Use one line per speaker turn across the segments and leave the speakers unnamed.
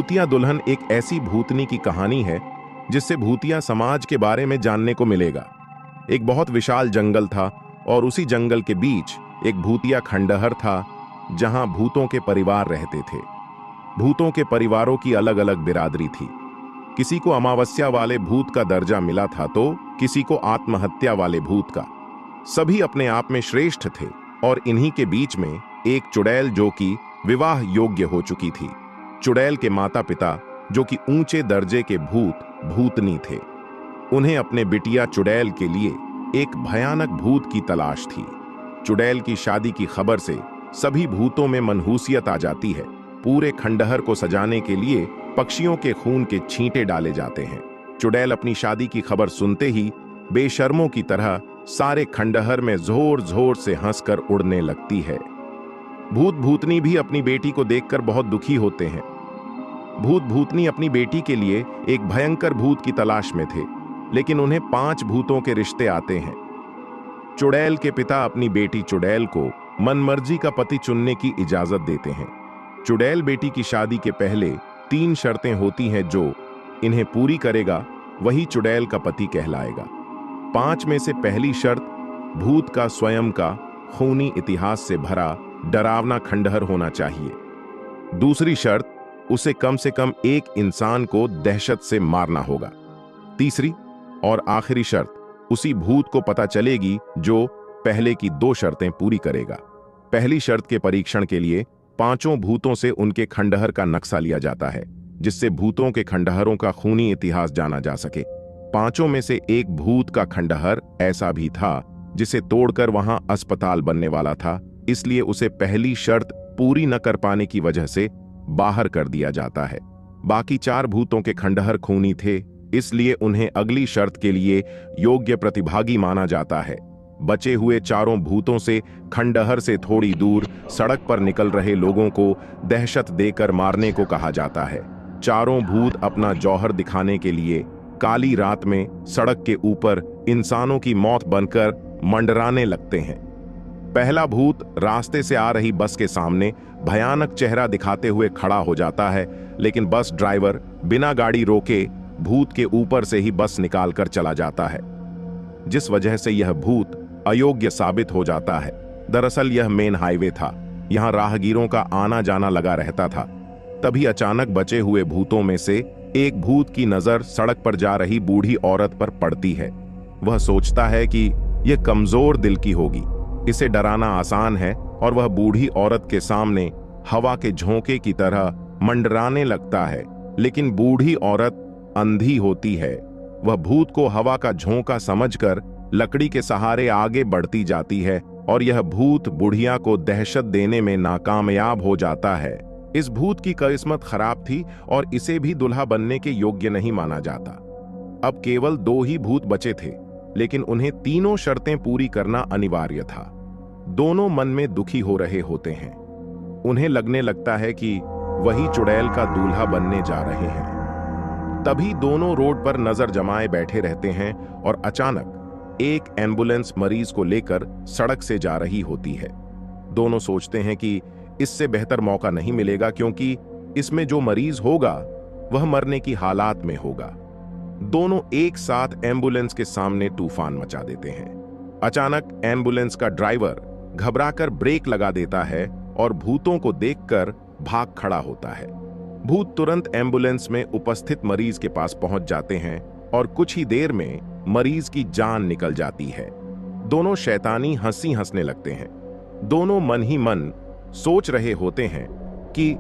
भूतिया दुल्हन एक ऐसी भूतनी की कहानी है जिससे भूतिया समाज के बारे में जानने को मिलेगा। एक बहुत विशाल जंगल था और उसी जंगल के बीच एक भूतिया खंडहर था जहां भूतों के परिवार रहते थे। भूतों के परिवारों की अलग अलग बिरादरी थी। किसी को अमावस्या वाले भूत का दर्जा मिला था तो किसी को आत्महत्या वाले भूत का। सभी अपने आप में श्रेष्ठ थे और इन्हीं के बीच में एक चुड़ैल जो कि विवाह योग्य हो चुकी थी। चुड़ैल के माता पिता जो कि ऊंचे दर्जे के भूतनी थे। उन्हें अपने बिटिया चुड़ैल के लिए एक भयानक भूत की तलाश थी। चुड़ैल की शादी की खबर से सभी भूतों में मनहूसियत आ जाती है। पूरे खंडहर को सजाने के लिए पक्षियों के खून के छींटे डाले जाते हैं। चुड़ैल अपनी शादी की खबर सुनते ही बेशर्मों की तरह सारे खंडहर में जोर जोर से हंसकर उड़ने लगती है। भूत भूतनी भी अपनी बेटी को देखकर बहुत दुखी होते हैं। भूत भूतनी अपनी बेटी के लिए एक भयंकर भूत की तलाश में थे, लेकिन उन्हें 5 भूतों के रिश्ते आते हैं। चुड़ैल के पिता अपनी बेटी चुड़ैल को मनमर्जी का पति चुनने की इजाजत देते हैं। चुड़ैल बेटी की शादी के पहले 3 शर्तें होती हैं जो इन्हें पूरी करेगा वही चुड़ैल का पति कहलाएगा। 5 में से पहली शर्त भूत का स्वयं का खूनी इतिहास से भरा डरावना खंडहर होना चाहिए। दूसरी शर्त उसे कम से कम एक इंसान को दहशत से मारना होगा। तीसरी और आखिरी शर्त उसी भूत को पता चलेगी जो पहले की 2 शर्तें पूरी करेगा। पहली शर्त के परीक्षण के लिए 5 भूतों से उनके खंडहर का नक्शा लिया जाता है, जिससे भूतों के खंडहरों का खूनी इतिहास जाना जा सके। 5 में से एक भूत का खंडहर ऐसा भी था जिसे तोड़कर वहां अस्पताल बनने वाला था, इसलिए उसे पहली शर्त पूरी न कर पाने की वजह से बाहर कर दिया जाता है। बाकी 4 भूतों के खंडहर खूनी थे, इसलिए उन्हें अगली शर्त के लिए योग्य प्रतिभागी माना जाता है। बचे हुए 4 भूतों से खंडहर से थोड़ी दूर सड़क पर निकल रहे लोगों को दहशत देकर मारने को कहा जाता है। 4 भूत अपना जौहर दिखाने के लिए काली रात में सड़क के ऊपर इंसानों की मौत बनकर मंडराने लगते हैं। पहला भूत रास्ते से आ रही बस के सामने भयानक चेहरा दिखाते हुए खड़ा हो जाता है, लेकिन बस ड्राइवर बिना गाड़ी रोके भूत के ऊपर से ही बस निकालकर चला जाता है, जिस वजह से यह भूत अयोग्य साबित हो जाता है। दरअसल यह मेन हाईवे था, यहां राहगीरों का आना जाना लगा रहता था। तभी अचानक बचे हुए भूतों में से एक भूत की नजर सड़क पर जा रही बूढ़ी औरत पर पड़ती है। वह सोचता है कि यह कमजोर दिल की होगी, इसे डराना आसान है, और वह बूढ़ी औरत के सामने हवा के झोंके की तरह मंडराने लगता है। लेकिन बूढ़ी औरत अंधी होती है। वह भूत को हवा का झोंका समझकर लकड़ी के सहारे आगे बढ़ती जाती है और यह भूत बुढ़िया को दहशत देने में नाकामयाब हो जाता है। इस भूत की किस्मत खराब थी और इसे भी दुल्हा बनने के योग्य नहीं माना जाता। अब केवल 2 ही भूत बचे थे, लेकिन उन्हें तीनों शर्तें पूरी करना अनिवार्य था। दोनों मन में दुखी हो रहे होते हैं। उन्हें लगने लगता है कि वही चुड़ैल का दूल्हा बनने जा रहे हैं। तभी दोनों रोड पर नजर जमाए बैठे रहते हैं और अचानक एक एम्बुलेंस मरीज को लेकर सड़क से जा रही होती है। दोनों सोचते हैं कि इससे बेहतर मौका नहीं मिलेगा, क्योंकि इसमें जो मरीज होगा वह मरने की हालात में होगा। दोनों एक साथ एम्बुलेंस के सामने तूफान मचा देते हैं। अचानक एम्बुलेंस का ड्राइवर घबराकर ब्रेक लगा देता है और भूतों को देखकर भाग खड़ा होता है। भूत तुरंत एम्बुलेंस में उपस्थित मरीज के पास पहुंच जाते हैं और कुछ ही देर में मरीज की जान निकल जाती है। दोनों शैतानी हंसी हंसने लगते हैं। दोनों मन ही मन सोच रहे होते हैं कि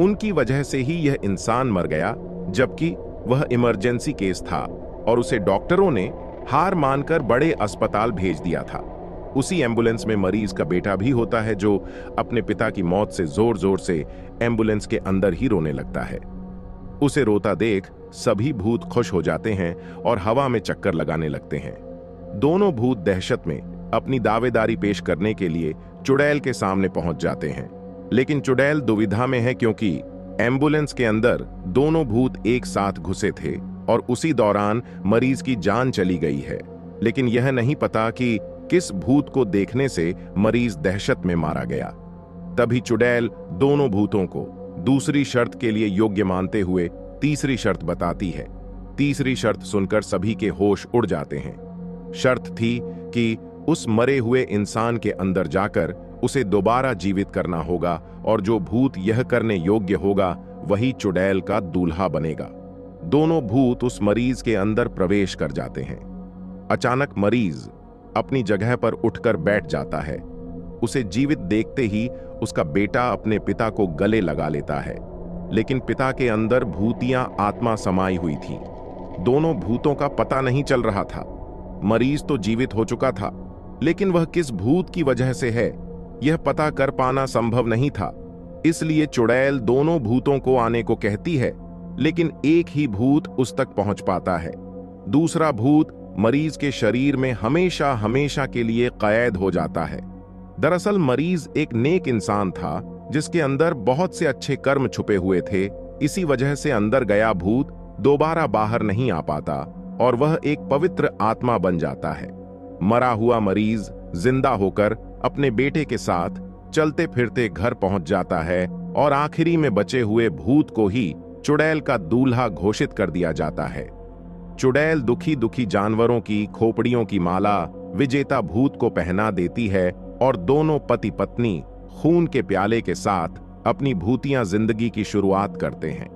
उनकी वजह से ही यह इंसान मर गया, जबकि वह इमरजेंसी केस था और उसे डॉक्टरों ने हार मानकर बड़े अस्पताल भेज दिया था। उसी एम्बुलेंस में मरीज का बेटा भी होता है, जो अपने पिता की मौत से जोर जोर से एम्बुलेंस के अंदर ही रोने लगता है। उसे रोता देख सभी भूत खुश हो जाते हैं और हवा में चक्कर लगाने लगते हैं। दोनों भूत दहशत में अपनी दावेदारी पेश करने के लिए चुड़ैल के सामने पहुंच जाते हैं, लेकिन चुड़ैल दुविधा में है, क्योंकि एम्बुलेंस के अंदर दोनों भूत एक साथ घुसे थे और उसी दौरान मरीज की जान चली गई है। लेकिन यह नहीं पता कि किस भूत को देखने से मरीज दहशत में मारा गया। तभी चुड़ैल दोनों भूतों को दूसरी शर्त के लिए योग्य मानते हुए तीसरी शर्त बताती है। तीसरी शर्त सुनकर सभी के होश उड़ जाते हैं। शर्त थी कि उस मरे हुए इंसान के अंदर जाकर उसे दोबारा जीवित करना होगा और जो भूत यह करने योग्य होगा वही चुड़ैल का दूल्हा बनेगा। दोनों भूत उस मरीज के अंदर प्रवेश कर जाते हैं। अचानक मरीज अपनी जगह पर उठकर बैठ जाता है। उसे जीवित देखते ही उसका बेटा अपने पिता को गले लगा लेता है, लेकिन पिता के अंदर भूतियां आत्मा समाई हुई थी। दोनों भूतों का पता नहीं चल रहा था। मरीज तो जीवित हो चुका था, लेकिन वह किस भूत की वजह से है यह पता कर पाना संभव नहीं था। इसलिए चुड़ैल दोनों भूतों को आने को कहती है, लेकिन एक ही भूत उस तक पहुंच पाता है। दूसरा भूत मरीज के शरीर में हमेशा हमेशा के लिए कैद हो जाता है। दरअसल मरीज एक नेक इंसान था जिसके अंदर बहुत से अच्छे कर्म छुपे हुए थे। इसी वजह से अंदर गया भूत दोबारा बाहर नहीं आ पाता और वह एक पवित्र आत्मा बन जाता है। मरा हुआ मरीज जिंदा होकर अपने बेटे के साथ चलते फिरते घर पहुंच जाता है और आखिरी में बचे हुए भूत को ही चुड़ैल का दूल्हा घोषित कर दिया जाता है। चुड़ैल दुखी दुखी जानवरों की खोपड़ियों की माला विजेता भूत को पहना देती है और दोनों पति पत्नी खून के प्याले के साथ अपनी भूतिया जिंदगी की शुरुआत करते हैं।